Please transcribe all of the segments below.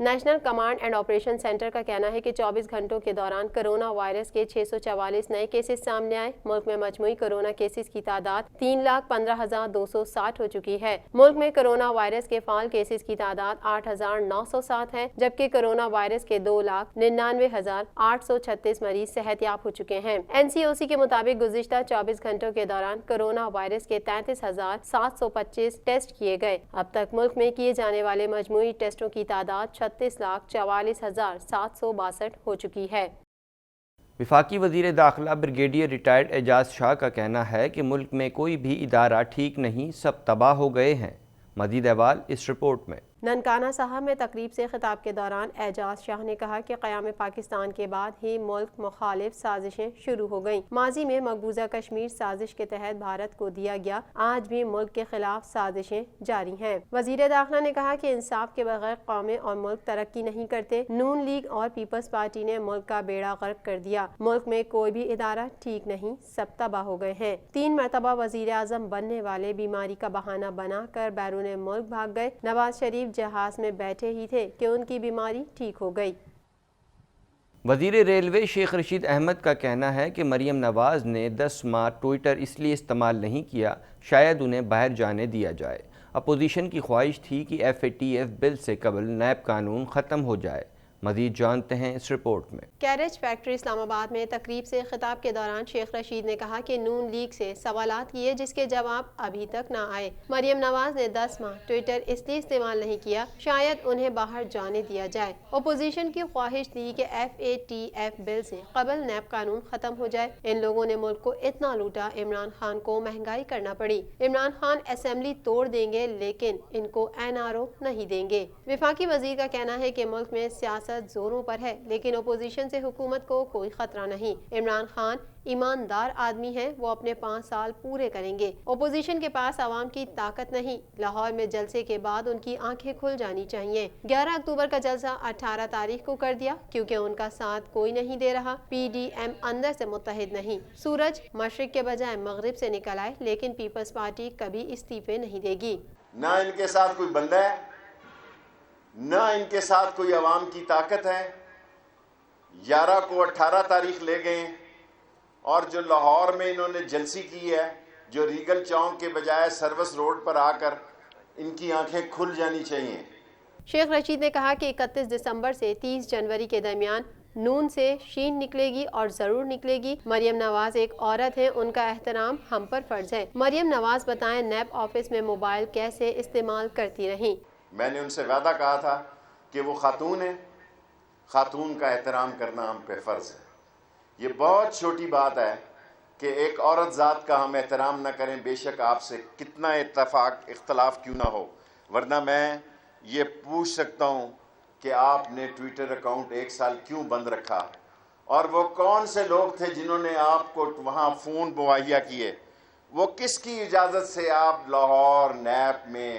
National command and operation centre کا کہنا ہے کہ 24 گھنٹوں کے دوران کرونا وائرس کے 644 نئے کیسز سامنے آئے۔ ملک میں مجموعی کرونا کیسز کی تعداد 3,15,260 ہو چکی ہے۔ ملک میں کرونا وائرس کے فعال کیسز کی تعداد 8,907 ہے، جبکہ کرونا وائرس کے 2,99,836 مریض صحت یاب ہو چکے ہیں۔ NCOC کے مطابق گزشتہ 24 گھنٹوں کے دوران کرونا وائرس کے 33,725 ٹیسٹ کیے گئے۔ اب تک ملک میں کیے جانے والے مجموعی ٹیسٹوں کی تعداد 36,44,762 ہو چکی ہے۔ وفاقی وزیر داخلہ بریگیڈیئر ریٹائرڈ اعجاز شاہ کا کہنا ہے کہ ملک میں کوئی بھی ادارہ ٹھیک نہیں، سب تباہ ہو گئے ہیں۔ مزید احوال اس رپورٹ میں۔ ننکانہ صاحب میں تقریب سے خطاب کے دوران اعجاز شاہ نے کہا کہ قیام پاکستان کے بعد ہی ملک مخالف سازشیں شروع ہو گئیں۔ ماضی میں مقبوضہ کشمیر سازش کے تحت بھارت کو دیا گیا، آج بھی ملک کے خلاف سازشیں جاری ہیں۔ وزیر داخلہ نے کہا کہ انصاف کے بغیر قومیں اور ملک ترقی نہیں کرتے۔ نون لیگ اور پیپلز پارٹی نے ملک کا بیڑا غرق کر دیا۔ ملک میں کوئی بھی ادارہ ٹھیک نہیں، سب تباہ ہو گئے ہیں۔ 3 مرتبہ وزیر اعظم بننے والے بیماری کا بہانہ بنا کر بیرون ملک بھاگ گئے۔ نواز شریف جہاز میں بیٹھے ہی تھے کہ ان کی بیماری ٹھیک ہو گئی۔ وزیر ریلوے شیخ رشید احمد کا کہنا ہے کہ مریم نواز نے 10 ماہ ٹوئیٹر اس لیے استعمال نہیں کیا شاید انہیں باہر جانے دیا جائے۔ اپوزیشن کی خواہش تھی کہ FATF بل سے قبل نیب قانون ختم ہو جائے۔ مزید جانتے ہیں اس رپورٹ میں۔ کیریج فیکٹری اسلام آباد میں تقریب سے خطاب کے دوران شیخ رشید نے کہا کہ نون لیگ سے سوالات کیے جس کے جواب ابھی تک نہ آئے۔ مریم نواز نے 10 ماہ ٹوئیٹر اس لیے استعمال نہیں کیا شاید انہیں باہر جانے دیا جائے۔ اپوزیشن کی خواہش تھی کہ FATF بل سے قبل نیب قانون ختم ہو جائے۔ ان لوگوں نے ملک کو اتنا لوٹا، عمران خان کو مہنگائی کرنا پڑی۔ عمران خان اسمبلی توڑ دیں گے لیکن ان کو NRO نہیں دیں گے۔ وفاقی وزیر کا کہنا ہے کہ ملک میں سیاست زوروں پر ہے لیکن اپوزیشن سے حکومت کو کوئی خطرہ نہیں۔ عمران خان ایماندار آدمی ہیں، وہ اپنے 5 سال پورے کریں گے۔ اپوزیشن کے پاس عوام کی طاقت نہیں۔ لاہور میں جلسے کے بعد ان کی آنکھیں کھل جانی چاہیے۔ 11 اکتوبر کا جلسہ 18 تاریخ کو کر دیا کیونکہ ان کا ساتھ کوئی نہیں دے رہا۔ PDM اندر سے متحد نہیں۔ سورج مشرق کے بجائے مغرب سے نکل آئے لیکن پیپلز پارٹی کبھی استعفے نہیں دے گی۔ نہ ان کے ساتھ کوئی بندہ ہے، نہ ان کے ساتھ کوئی عوام کی طاقت ہے۔ 11 کو 18 تاریخ لے گئے اور جو لاہور میں انہوں نے جلسی کی ہے، جو ریگل چوک کے بجائے سروس روڈ پر آ کر ان کی آنکھیں کھل جانی چاہیے۔ شیخ رشید نے کہا کہ 31 دسمبر سے 30 جنوری کے درمیان نون سے شین نکلے گی اور ضرور نکلے گی۔ مریم نواز ایک عورت ہے، ان کا احترام ہم پر فرض ہے۔ مریم نواز بتائیں نیب آفس میں موبائل کیسے استعمال کرتی رہیں؟ میں نے ان سے وعدہ کہا تھا کہ وہ خاتون ہیں، خاتون کا احترام کرنا ہم پہ فرض ہے۔ یہ بہت چھوٹی بات ہے کہ ایک عورت ذات کا ہم احترام نہ کریں، بے شک آپ سے کتنا اختلاف کیوں نہ ہو، ورنہ میں یہ پوچھ سکتا ہوں کہ آپ نے ٹویٹر اکاؤنٹ 1 سال کیوں بند رکھا، اور وہ کون سے لوگ تھے جنہوں نے آپ کو وہاں فون مہیا کیے، وہ کس کی اجازت سے آپ لاہور نیب میں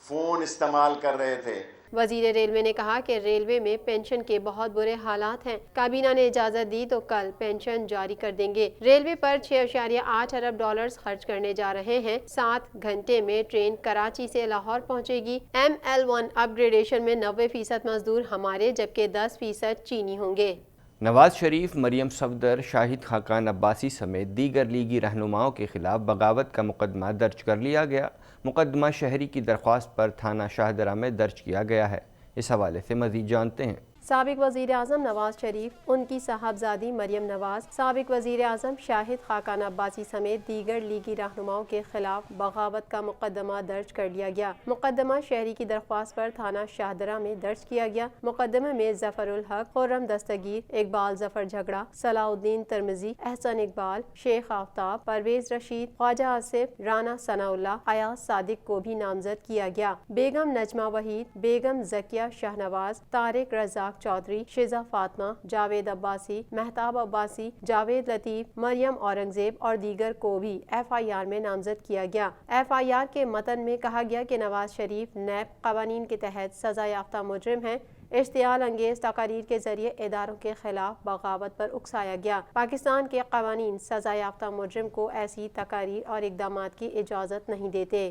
فون استعمال کر رہے تھے۔ وزیر ریلوے نے کہا کہ ریلوے میں پینشن کے بہت برے حالات ہیں، کابینہ نے اجازت دی تو کل پینشن جاری کر دیں گے۔ ریلوے پر $6.8 ارب خرچ کرنے جا رہے ہیں۔ 7 گھنٹے میں ٹرین کراچی سے لاہور پہنچے گی۔ ML1 اپ گریڈیشن میں 90% مزدور ہمارے جبکہ 10% چینی ہوں گے۔ نواز شریف، مریم صفدر، شاہد خاقان عباسی سمیت دیگر لیگی رہنماؤں کے خلاف بغاوت کا مقدمہ درج کر لیا گیا۔ مقدمہ شہری کی درخواست پر تھانہ شاہدرہ میں درج کیا گیا ہے۔ اس حوالے سے مزید جانتے ہیں۔ سابق وزیر اعظم نواز شریف، ان کی صاحبزادی مریم نواز، سابق وزیر اعظم شاہد خاقان عباسی سمیت دیگر لیگی رہنماؤں کے خلاف بغاوت کا مقدمہ درج کر لیا گیا۔ مقدمہ شہری کی درخواست پر تھانہ شاہدرہ میں درج کیا گیا۔ مقدمے میں ظفر الحق، خرم دستگیر، اقبال ظفر جھگڑا، صلاح الدین ترمذی، احسن اقبال، شیخ آفتاب، پرویز رشید، خواجہ آصف، رانا ثناء اللہ، ایاز صادق کو بھی نامزد کیا گیا۔ بیگم نجمہ وحید، بیگم زکیہ شاہنواز، طارق رزاق چودھری، شزا فاطمہ، جاوید عباسی، مہتاب عباسی، جاوید لطیف، مریم اورنگزیب اور دیگر کو بھی FIR میں نامزد کیا گیا۔ FIR کے متن میں کہا گیا کہ نواز شریف نیب قوانین کے تحت سزا یافتہ مجرم ہیں۔ اشتعال انگیز تقاریر کے ذریعے اداروں کے خلاف بغاوت پر اکسایا گیا۔ پاکستان کے قوانین سزا یافتہ مجرم کو ایسی تقاریر اور اقدامات کی اجازت نہیں دیتے۔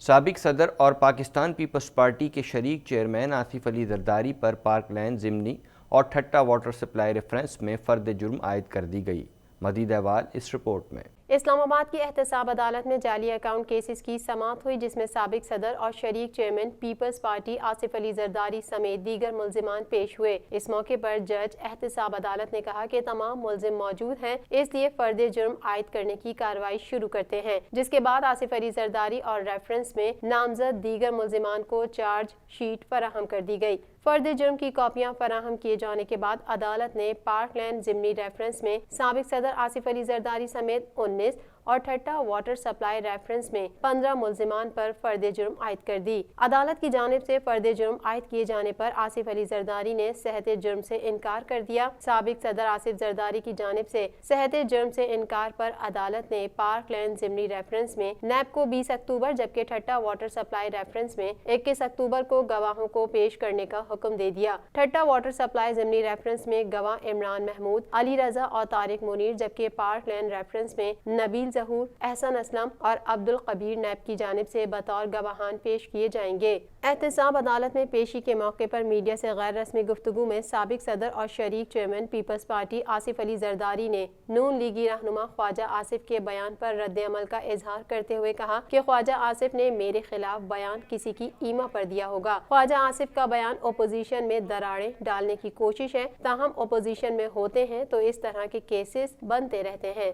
سابق صدر اور پاکستان پیپلز پارٹی کے شریک چیئرمین آصف علی زرداری پر پارک لین ضمنی اور ٹھٹا واٹر سپلائی ریفرنس میں فرد جرم عائد کر دی گئی۔ مزید احوال اس رپورٹ میں۔ اسلام آباد کی احتساب عدالت میں جعلی اکاؤنٹ کیسز کی سماعت ہوئی، جس میں سابق صدر اور شریک chairman Peoples party Asif Ali Zardari سمیت دیگر ملزمان پیش ہوئے۔ اس موقع پر جج احتساب عدالت نے کہا کہ تمام ملزم موجود ہیں، اس لیے فرد جرم عائد کرنے کی کارروائی شروع کرتے ہیں، جس کے بعد آصف علی زرداری اور ریفرنس میں نامزد دیگر ملزمان کو چارج شیٹ فراہم کر دی گئی۔ فرد جرم کی کاپیاں فراہم کیے جانے کے بعد عدالت نے پارک لین ضمنی ریفرنس میں سابق صدر آصف علی زرداری سمیت 19 اور ٹھٹا واٹر سپلائی ریفرنس میں 15 ملزمان پر فرد جرم عائد کر دی۔ عدالت کی جانب سے فرد جرم عائد کیے جانے پر آصف علی زرداری نے صحت جرم سے انکار کر دیا۔ سابق صدر آصف زرداری کی جانب سے صحت جرم سے انکار پر عدالت نے پارک لین ضمنی ریفرنس میں نیب کو 20 اکتوبر جبکہ ٹھٹا واٹر سپلائی ریفرنس میں 21 اکتوبر کو گواہوں کو پیش کرنے کا حکم دے دیا۔ ٹھٹا واٹر سپلائی ضمنی ریفرنس میں گواہ عمران محمود، علی رضا اور طارق منیر، جبکہ پارک لین ریفرنس میں نبیل ظہور، احسن اسلم اور عبد القبیر نیب کی جانب سے بطور گواہان پیش کیے جائیں گے۔ احتساب عدالت میں پیشی کے موقع پر میڈیا سے غیر رسمی گفتگو میں سابق صدر اور شریک chairman Peoples party Asif Ali Zardari نے نون لیگی رہنما خواجہ آصف کے بیان پر رد عمل کا اظہار کرتے ہوئے کہا کہ خواجہ آصف نے میرے خلاف بیان کسی کی ایما پر دیا ہوگا۔ خواجہ آصف کا بیان اپوزیشن میں دراڑیں ڈالنے کی کوشش ہے، تاہم اپوزیشن میں ہوتے ہیں تو اس طرح کے کیسز بنتے رہتے ہیں۔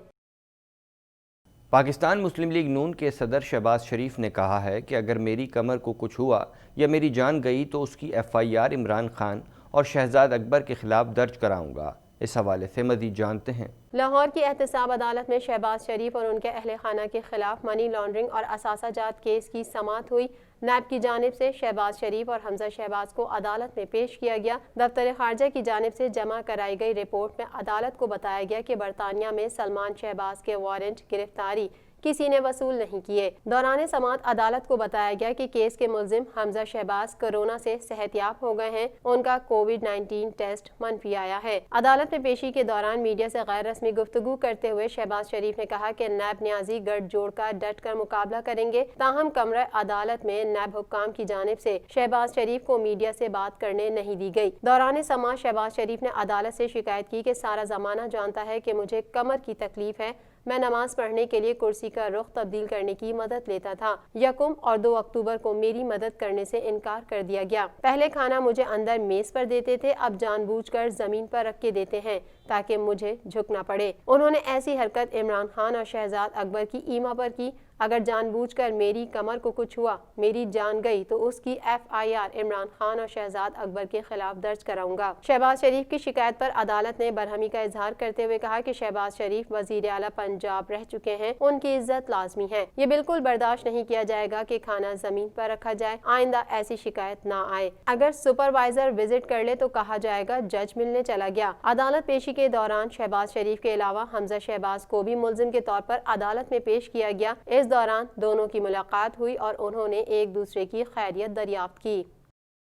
پاکستان مسلم لیگ نون کے صدر شہباز شریف نے کہا ہے کہ اگر میری کمر کو کچھ ہوا یا میری جان گئی تو اس کی F I R Imran Khan اور شہزاد اکبر کے خلاف درج کراؤں گا۔ اس حوالے سے مزید جانتے ہیں۔ لاہور کی احتساب عدالت میں شہباز شریف اور ان کے اہل خانہ کے خلاف منی لانڈرنگ اور اثاثہ جات کیس کی سماعت ہوئی۔ نیب کی جانب سے شہباز شریف اور حمزہ شہباز کو عدالت میں پیش کیا گیا۔ دفتر خارجہ کی جانب سے جمع کرائی گئی رپورٹ میں عدالت کو بتایا گیا کہ برطانیہ میں سلمان شہباز کے وارنٹ گرفتاری کسی نے وصول نہیں کیے۔ دوران سماعت عدالت کو بتایا گیا کہ کیس کے ملزم حمزہ شہباز کورونا سے صحت یاب ہو گئے ہیں، ان کا کووڈ-19 ٹیسٹ منفی آیا ہے۔ عدالت میں پیشی کے دوران میڈیا سے غیر رسمی گفتگو کرتے ہوئے شہباز شریف نے کہا کہ نیب نیازی گٹھ جوڑ کر ڈٹ کر مقابلہ کریں گے، تاہم کمرہ عدالت میں نیب حکام کی جانب سے شہباز شریف کو میڈیا سے بات کرنے نہیں دی گئی۔ دوران سماعت شہباز شریف نے عدالت سے شکایت کی کہ سارا زمانہ جانتا ہے کہ مجھے کمر کی تکلیف ہے، میں نماز پڑھنے کے لیے کرسی کا رخ تبدیل کرنے کی مدد لیتا تھا۔ 1 اور 2 اکتوبر کو میری مدد کرنے سے انکار کر دیا گیا۔ پہلے کھانا مجھے اندر میز پر دیتے تھے، اب جان بوجھ کر زمین پر رکھ کے دیتے ہیں تاکہ مجھے جھکنا پڑے۔ انہوں نے ایسی حرکت عمران خان اور شہزاد اکبر کی ایما پر کی۔ اگر جان بوجھ کر میری کمر کو کچھ ہوا، میری جان گئی تو اس کی F I R Imran Khan اور شہزاد اکبر کے خلاف درج کراؤں گا۔ شہباز شریف کی شکایت پر عدالت نے برہمی کا اظہار کرتے ہوئے کہا کہ شہباز شریف وزیر اعلیٰ پنجاب رہ چکے ہیں، ان کی عزت لازمی ہے۔ یہ بالکل برداشت نہیں کیا جائے گا کہ کھانا زمین پر رکھا جائے، آئندہ ایسی شکایت نہ آئے۔ اگر سپروائزر وزٹ کر لے تو کہا جائے گا جج ملنے چلا گیا۔ عدالت پیشی کے دوران شہباز شریف کے علاوہ حمزہ شہباز کو بھی ملزم کے طور پر عدالت میں پیش کیا گیا۔ اس دوران دونوں کی ملاقات ہوئی اور انہوں نے ایک دوسرے کی خیریت دریافت کی۔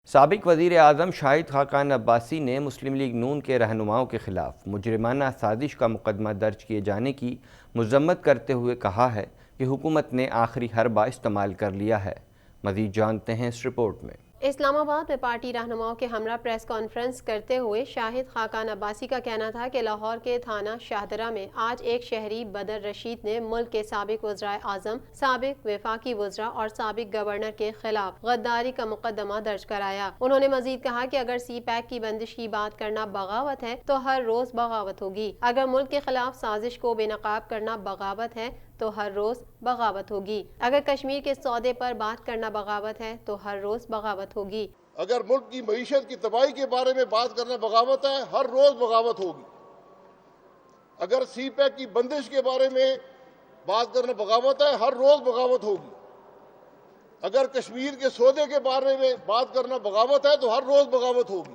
سابق وزیر اعظم شاہد خاقان عباسی نے مسلم لیگ نون کے رہنماؤں کے خلاف مجرمانہ سازش کا مقدمہ درج کیے جانے کی مذمت کرتے ہوئے کہا ہے کہ حکومت نے آخری حربہ استعمال کر لیا ہے۔ مزید جانتے ہیں اس رپورٹ میں۔ اسلام آباد میں پارٹی رہنماؤں کے ہمراہ پریس کانفرنس کرتے ہوئے شاہد خاقان عباسی کا کہنا تھا کہ لاہور کے تھانہ شاہدرہ میں آج ایک شہری بدر رشید نے ملک کے سابق وزرائے اعظم، سابق وفاقی وزراء اور سابق گورنر کے خلاف غداری کا مقدمہ درج کرایا۔ انہوں نے مزید کہا کہ اگر سی پیک کی بندش کی بات کرنا بغاوت ہے تو ہر روز بغاوت ہوگی، اگر ملک کے خلاف سازش کو بے نقاب کرنا بغاوت ہے تو ہر روز بغاوت ہوگی، اگر کشمیر کے سودے پر بات کرنا بغاوت ہے تو ہر روز بغاوت ہوگی، اگر ملک کی معیشت کی تباہی کے بارے میں بات کرنا بغاوت ہے، ہر روز بغاوت ہوگی، اگر سی پیک کی بندش کے بارے میں بات کرنا بغاوت ہے، ہر روز بغاوت ہوگی، اگر کشمیر کے سودے کے بارے میں بات کرنا بغاوت ہے تو ہر روز بغاوت ہوگی۔